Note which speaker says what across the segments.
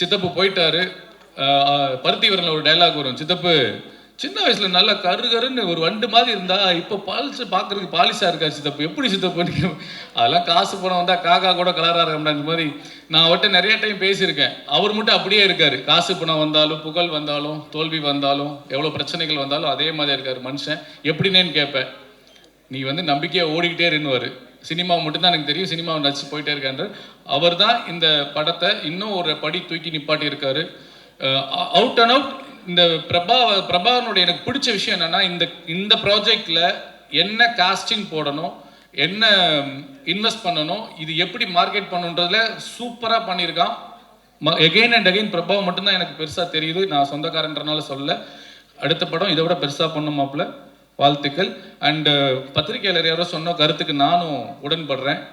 Speaker 1: சித்தப்பு போயிட்டாரு. பருத்தி வரல ஒரு டைலாக் வரும், சித்தப்பு சின்ன வயசுல நல்லா கருன்னு ஒரு வண்டு மாதிரி இருந்தா இப்போ பாலிச்சு பார்க்கறதுக்கு பாலிஷா இருக்கா சித்தப்பு, எப்படி சித்தப்பு? அதெல்லாம் காசு பணம் வந்தா காக்கா கூட கலரா இருக்கா மாதிரி நான் அவர்கிட்ட நிறைய டைம் பேசியிருக்கேன். அவர் மட்டும் அப்படியே இருக்காரு. காசு பணம் வந்தாலும், புகழ் வந்தாலும், தோல்வி வந்தாலும், எவ்வளோ பிரச்சனைகள் வந்தாலும் அதே மாதிரி இருக்காரு மனுஷன். எப்படின்னு கேட்பேன். நீ வந்து நம்பிக்கையாக ஓடிக்கிட்டே இருந்துவார். சினிமா மட்டும்தான் எனக்கு தெரியும், சினிமாவை நடிச்சு போயிட்டே இருக்காரு. அவர் தான் இந்த படத்தை இன்னும் ஒரு படி தூக்கி நிப்பாட்டி இருக்காரு. அவுட் அண்ட் அவுட் இந்த பிரபாவனுடைய எனக்கு பிடிச்ச விஷயம் என்னன்னா, இந்த ப்ராஜெக்டில் என்ன காஸ்டிங் போடணும், என்ன இன்வெஸ்ட் பண்ணணும், இது எப்படி மார்க்கெட் பண்ணணுன்றதுல சூப்பராக பண்ணியிருக்கான். எகெயின் அண்ட் அகெயின் பிரபாவம் மட்டும்தான் எனக்கு பெருசாக தெரியுது. நான் சொந்தக்காரன்றனால சொல்ல. அடுத்த படம் இதை விட பெருசாக பண்ணுமாப்பில் வாழ்த்துக்கள். அண்டு பத்திரிகையாளர் யாரோ சொன்ன கருத்துக்கு நானும் உடன்படுறேன்.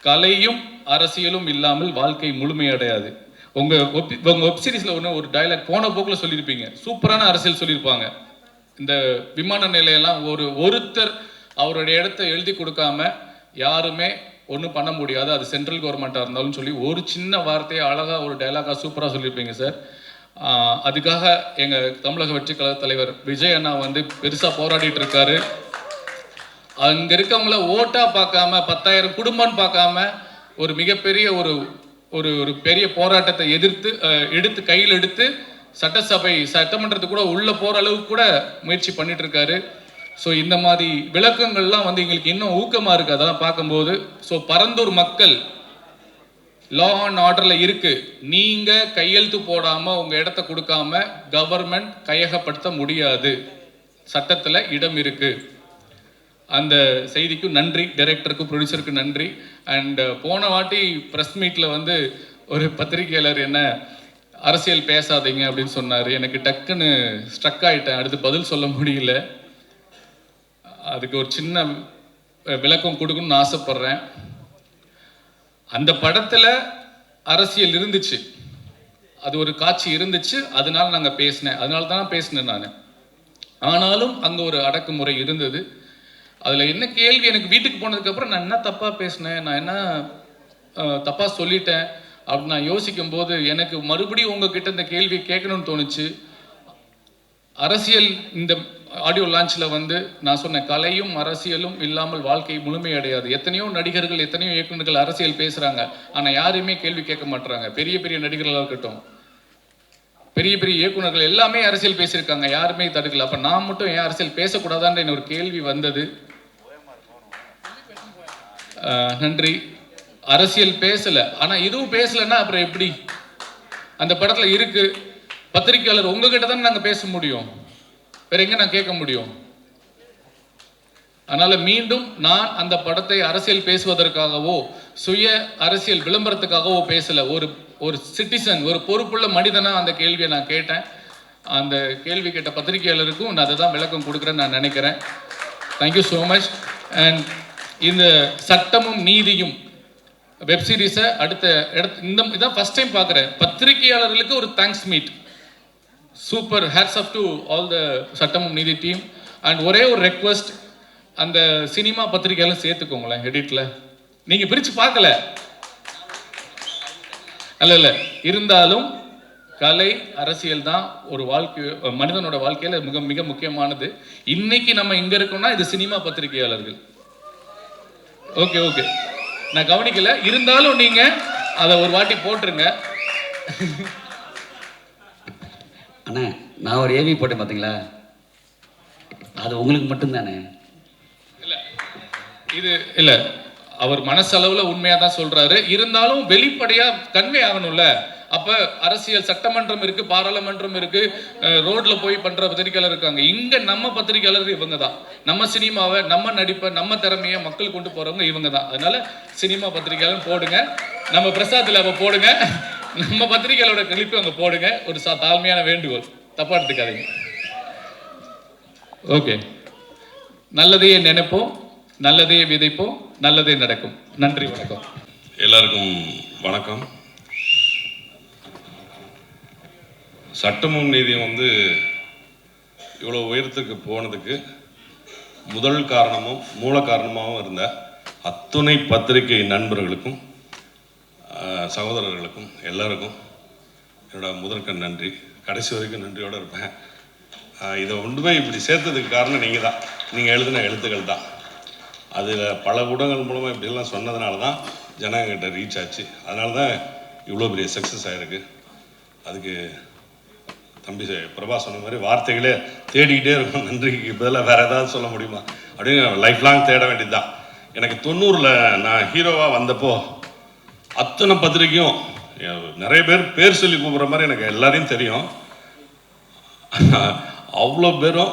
Speaker 1: கலையும் அரசியலும் இல்லாமல் வாழ்க்கை முழுமையடையாது. உங்கள் வெப் சீரிஸில் ஒரு டைலாக் போன போக்கில் சொல்லியிருப்பீங்க, சூப்பரான அரசியல் சொல்லியிருப்பாங்க. இந்த விமான நிலையெல்லாம் ஒருத்தர் அவருடைய இடத்த எழுதி கொடுக்காம யாருமே ஒன்றும் பண்ண முடியாது, அது சென்ட்ரல் கவர்மெண்ட்டாக இருந்தாலும் சொல்லி ஒரு சின்ன வார்த்தையை அழகாக ஒரு டைலாக்காக சூப்பராக சொல்லியிருப்பீங்க சார். அதுக்காக எங்கள் தமிழக வெற்றி கழக தலைவர் விஜய் அண்ணா வந்து பெருசாக போராடிட்டு இருக்காரு. அங்கே இருக்கவங்கள ஓட்டாக பார்க்காம 10,000 குடும்பம்னு பார்க்காம ஒரு மிகப்பெரிய ஒரு பெரிய போராட்டத்தை எடுத்து கையில் எடுத்து சட்டமன்றத்துக்கு கூட உள்ள போகிற அளவுக்கு கூட முயற்சி பண்ணிட்டு இருக்காரு. ஸோ இந்த மாதிரி விளக்கங்கள்லாம் வந்து எங்களுக்கு இன்னும் ஊக்கமாக இருக்குது அதெல்லாம் பார்க்கும்போது. ஸோ பரந்தூர் மக்கள் லா அண்ட் ஆர்டரில் இருக்கு. நீங்க கையெழுத்து போடாம உங்க இடத்த கொடுக்காம கவர்மெண்ட் கையகப்படுத்த முடியாது, சட்டத்தில் இடம் இருக்கு. அந்த செய்திக்கு நன்றி, டைரக்டருக்கு ப்ரொடியூசருக்கு நன்றி. அண்ட் போன வாட்டி ப்ரெஸ் மீட்டில் வந்து ஒரு பத்திரிகையாளர் என்ன அரசியல் பேசாதீங்க அப்படின்னு சொன்னார். எனக்கு டக்குன்னு ஸ்ட்ரக் ஆகிட்டேன், அடுத்து பதில் சொல்ல முடியல. அதுக்கு ஒரு சின்ன விளக்கம் கொடுக்கணும்னு ஆசைப்படுறேன். அந்த படத்தில் அரசியல் இருந்துச்சு, அது ஒரு காட்சி இருந்துச்சு, அதனால நாங்கள் பேசினேன், அதனால தான் பேசினேன் நான். ஆனாலும் அங்கே ஒரு அடக்குமுறை இருந்தது. அதில் என்ன கேள்வி, எனக்கு வீட்டுக்கு போனதுக்கப்புறம் நான் என்ன தப்பாக பேசினேன், நான் என்ன தப்பாக சொல்லிட்டேன் அப்படின்னு நான் யோசிக்கும் போது எனக்கு மறுபடியும் உங்ககிட்ட இந்த கேள்வி கேட்கணும்னு தோணுச்சு. அரசியல் இந்த ஆடியோ லான்ச்சில் வந்து நான் சொன்னேன், கலையும் அரசியலும் இல்லாமல் வாழ்க்கை முழுமையடையாது. எத்தனையோ நடிகர்கள், எத்தனையோ இயக்குநர்கள் அரசியல் பேசுகிறாங்க, ஆனால் யாரையுமே கேள்வி கேட்க மாட்டுறாங்க. பெரிய பெரிய நடிகர்களாக இருக்கட்டும், பெரிய பெரிய இயக்குநர்கள் எல்லாமே அரசியல் பேசியிருக்காங்க, யாருமே தடுக்கல. அப்போ நான் மட்டும் ஏன் அரசியல் பேசக்கூடாதான்ற ஒரு கேள்வி வந்தது. நன்றி. அரசியல் பேசலை, ஆனால் இதுவும் பேசலைன்னா அப்புறம் எப்படி? அந்த படத்தில் இருக்கு. பத்திரிகையாளர் உங்ககிட்ட தான் நாங்கள் பேச முடியும், வேற எங்க நான் கேட்க முடியும்? அதனால மீண்டும் நான் அந்த படத்தை அரசியல் பேசுவதற்காகவோ சுய அரசியல் விளம்பரத்துக்காகவோ பேசல. ஒரு சிட்டிசன், ஒரு பொறுப்புள்ள மனிதனா அந்த கேள்வியை நான் கேட்டேன். அந்த கேள்வி கேட்ட பத்திரிகையாளருக்கும் நான் அதை தான் விளக்கம் கொடுக்குறேன்னு நான் நினைக்கிறேன். Thank you so much. அண்ட் இந்த சட்டமும் நீதியும் வெப் சீரிஸை அடுத்த இதான் ஃபர்ஸ்ட் டைம் பார்க்குறேன். பத்திரிகையாளர்களுக்கு ஒரு thanks meet. Super, hats off to all the சட்டமும் நீதி டீம். அண்ட் ஒரே ஒரு ரெக்வஸ்ட், அந்த சினிமா பத்திரிகையெல்லாம் சேர்த்துக்கோங்களேன் எடிட்டில். நீங்கள் பிரித்து பார்க்கல அல்ல, இருந்தாலும் கலை அரசியல் தான் ஒரு வாழ்க்கை, மனிதனோட வாழ்க்கையில் மிக மிக முக்கியமானது. இன்னைக்கு நம்ம இங்கே இருக்கோம்னா இது சினிமா பத்திரிகையாளர்கள். ஓகே ஓகே, நான் கவனிக்கல, இருந்தாலும் நீங்கள் அதை ஒரு வாட்டி போட்டுருங்க.
Speaker 2: அண்ணா நான் ஒரு ஏவி போட்டேன் பார்த்தீங்களா, அது உங்களுக்கு மட்டும்தானே?
Speaker 1: இது இல்லை, அவர் மனசளவில் உண்மையாக தான் சொல்கிறாரு, இருந்தாலும் வெளிப்படையாக கன்வே ஆகணும்ல. அப்போ அரசியல் சட்டமன்றம் இருக்குது, பாராளுமன்றம் இருக்குது, ரோட்டில் போய் பண்ணுற பத்திரிகையாளர் இருக்காங்க. இங்கே நம்ம பத்திரிகையாளர் இவங்க தான். நம்ம சினிமாவை, நம்ம நடிப்பை, நம்ம திறமையை மக்கள் கொண்டு போகிறவங்க இவங்க தான். அதனால் சினிமா பத்திரிகையாளர் போடுங்க, நம்ம பிரசாத்தில் அப்போ போடுங்க, நம்ம பத்திரிகையாளரோட கிளிப்பு அங்கே போடுங்க. ஒரு தாழ்மையான வேண்டுகோள், தப்பாக எடுத்துக்காதீங்க. ஓகே, நல்லதையே நினைப்போம், நல்லதையே விதைப்போம், நல்லதே நடக்கும். நன்றி, வணக்கம்.
Speaker 3: எல்லாருக்கும் வணக்கம். சட்டமும் நீதியும் வந்து இவ்வளோ உயரத்துக்கு போனதுக்கு முதல் காரணமும் மூல காரணமாகவும் இருந்த அத்துணை பத்திரிகை நண்பர்களுக்கும் சகோதரர்களுக்கும் எல்லாருக்கும் என்னோட முதற்கண் நன்றி. கடைசி வரைக்கும் நன்றியோடு இருப்பேன். இதை கொண்டு போய் இப்படி சேர்த்ததுக்கு காரணம் நீங்கள் தான். நீங்கள் எழுதின எழுத்துக்கள் தான். அதில் பல ஊடகங்கள் மூலமாக இப்படியெல்லாம் சொன்னதுனால தான் ஜனங்கிட்ட ரீச் ஆச்சு. அதனால தான் இவ்வளோ பெரிய சக்ஸஸ் ஆகிருக்கு. அதுக்கு தம்பி பிரபா சொன்ன மாதிரி வார்த்தைகளே தேடிக்கிட்டே இருக்கும். நன்றிக்கு பதிலாக வேறு ஏதாவது சொல்ல முடியுமா அப்படின்னு லைஃப் லாங் தேட வேண்டியது தான். எனக்கு 90 நான் ஹீரோவாக வந்தப்போ அத்தனை பத்திரிக்கையும் நிறைய பேர் சொல்லி கூப்பிட்ற மாதிரி எனக்கு எல்லாரையும் தெரியும். அவ்வளோ பேரும்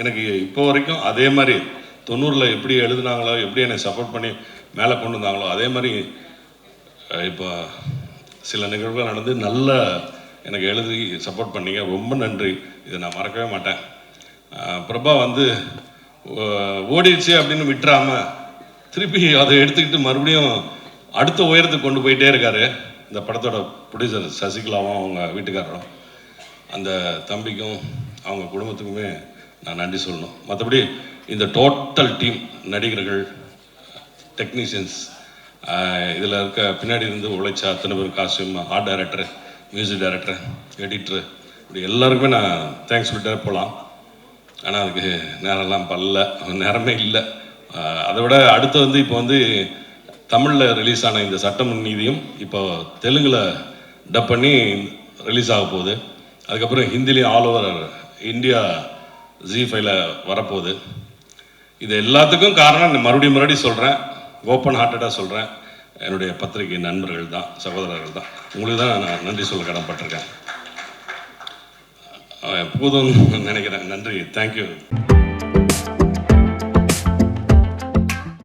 Speaker 3: எனக்கு இப்போ வரைக்கும் அதே மாதிரி 90 எப்படி எழுதுனாங்களோ, எப்படி என்னை சப்போர்ட் பண்ணி மேலே கொண்டு வந்தாங்களோ, அதே மாதிரி இப்போ சில நிகழ்வுகள் நடந்து நல்ல எனக்கு எழுதி சப்போர்ட் பண்ணீங்க. ரொம்ப நன்றி. இதை நான் மறக்கவே மாட்டேன். பிரபா வந்து ஓடிடுச்சு அப்படின்னு விட்டுறாமல் திருப்பி அதை எடுத்துக்கிட்டு மறுபடியும் அடுத்த உயரத்துக்கு கொண்டு போயிட்டே இருக்காரு. இந்த படத்தோட ப்ரொடியூசர் சசிகலாவும் அவங்க வீட்டுக்காரரும், அந்த தம்பிக்கும் அவங்க குடும்பத்துக்குமே நான் நன்றி சொல்லணும். மற்றபடி இந்த டோட்டல் டீம், நடிகர்கள், டெக்னீஷியன்ஸ், இதில் இருக்க பின்னாடி இருந்து உழைச்ச அத்தனை பேர், costume, art director, music director, editor, இப்படி எல்லாருக்குமே நான் தேங்க்ஸ் சொல்லிட்டே போகலாம். ஆனால் அதுக்கு நேரம்லாம் நேரமே இல்லை. அதை விட அடுத்து வந்து இப்போ வந்து தமிழில் ரிலீஸ் ஆன இந்த சட்டம் நீதியும் இப்போ தெலுங்கில் டப் பண்ணி ரிலீஸ் ஆக போகுது. அதுக்கப்புறம் ஹிந்திலையும் ஆல் ஓவர் இந்தியா ZEE5ல வரப்போகுது. இது எல்லாத்துக்கும் காரணம் மறுபடியும் சொல்கிறேன், ஓப்பன் ஹார்ட்டடாக சொல்கிறேன், என்னுடைய பத்திரிகை நண்பர்கள் தான், சகோதரர்கள் தான். உங்களுக்கு தான் நான் நன்றி சொல்ல கடமைப்பட்டிருக்கேன். போதும்னு நினைக்கிறேன். நன்றி. தேங்க்யூ.